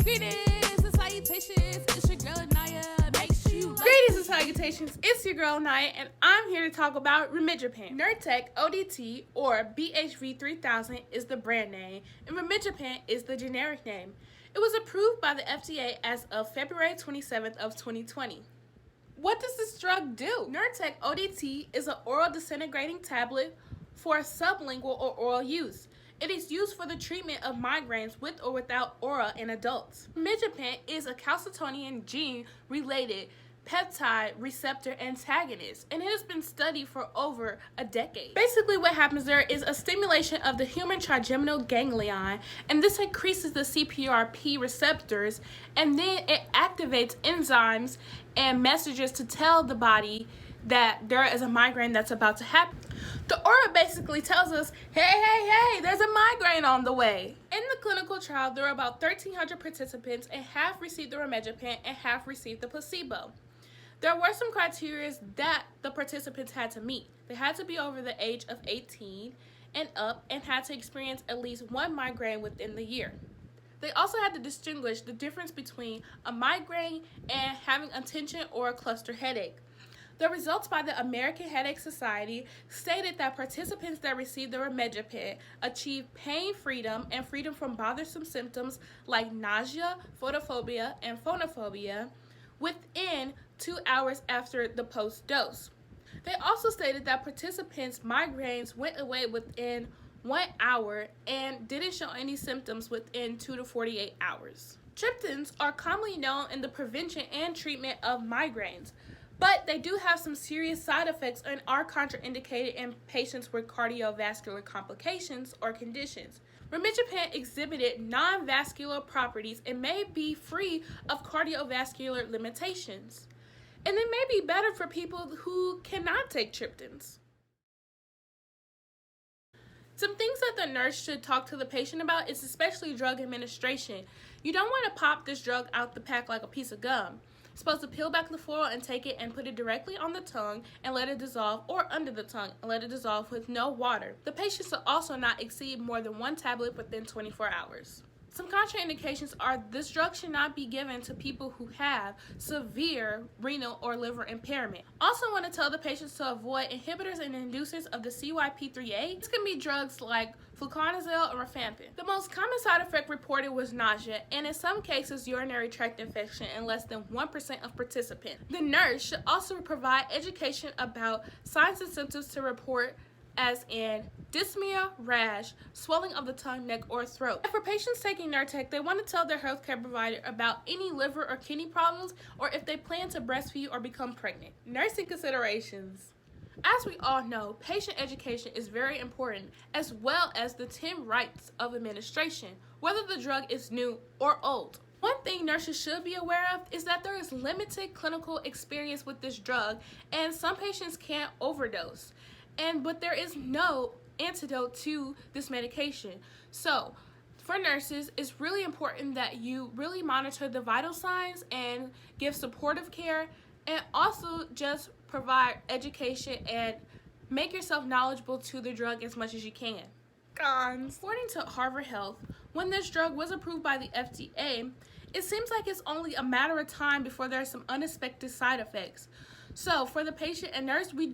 Greetings and salutations, it's your girl Naya. Make sure you like. Greetings and salutations, it's your girl Naya, and I'm here to talk about rimegepant. Nurtec ODT, or BHV 3000, is the brand name, and rimegepant is the generic name. It was approved by the FDA as of February 27th of 2020. What does this drug do? Nurtec ODT is an oral disintegrating tablet for sublingual or oral use. It is used for the treatment of migraines with or without aura in adults. Rimegepant is a calcitonin gene-related peptide receptor antagonist, and it has been studied for over a decade. Basically, what happens there is a stimulation of the human trigeminal ganglion, and this increases the CPRP receptors, and then it activates enzymes and messages to tell the body that there is a migraine that's about to happen. The aura basically tells us, hey, there's a migraine on the way. In the clinical trial, there were about 1,300 participants, and half received the rimegepant and half received the placebo. There were some criteria that the participants had to meet. They had to be over the age of 18 and up and had to experience at least one migraine within the year. They also had to distinguish the difference between a migraine and having a tension or a cluster headache. The results by the American Headache Society stated that participants that received the rimegepant achieved pain freedom and freedom from bothersome symptoms like nausea, photophobia, and phonophobia within 2 hours after the post-dose. They also stated that participants' migraines went away within 1 hour and didn't show any symptoms within 2 to 48 hours. Triptans are commonly known in the prevention and treatment of migraines, but they do have some serious side effects and are contraindicated in patients with cardiovascular complications or conditions. Rimegepant exhibited non-vascular properties and may be free of cardiovascular limitations. And it may be better for people who cannot take triptans. Some things that the nurse should talk to the patient about is especially drug administration. You don't want to pop this drug out the pack like a piece of gum. You're supposed to peel back the foil and take it and put it directly on the tongue and let it dissolve, or under the tongue and let it dissolve with no water. The patient should also not exceed more than 1 tablet within 24 hours. Some contraindications are this drug should not be given to people who have severe renal or liver impairment. Also want to tell the patients to avoid inhibitors and inducers of the CYP3A. This can be drugs like fluconazole or rifampin. The most common side effect reported was nausea, and in some cases urinary tract infection in less than 1% of participants. The nurse should also provide education about signs and symptoms to report, as in dyspnea, rash, swelling of the tongue, neck, or throat. And for patients taking Nurtec, they want to tell their healthcare provider about any liver or kidney problems, or if they plan to breastfeed or become pregnant. Nursing considerations. As we all know, patient education is very important, as well as the 10 rights of administration, whether the drug is new or old. One thing nurses should be aware of is that there is limited clinical experience with this drug, and some patients can't overdose. But there is no antidote to this medication. So for nurses, it's really important that you really monitor the vital signs and give supportive care, and also just provide education and make yourself knowledgeable to the drug as much as you can. Cons. According to Harvard Health, when this drug was approved by the FDA, it seems like it's only a matter of time before there are some unexpected side effects. So for the patient and nurse, we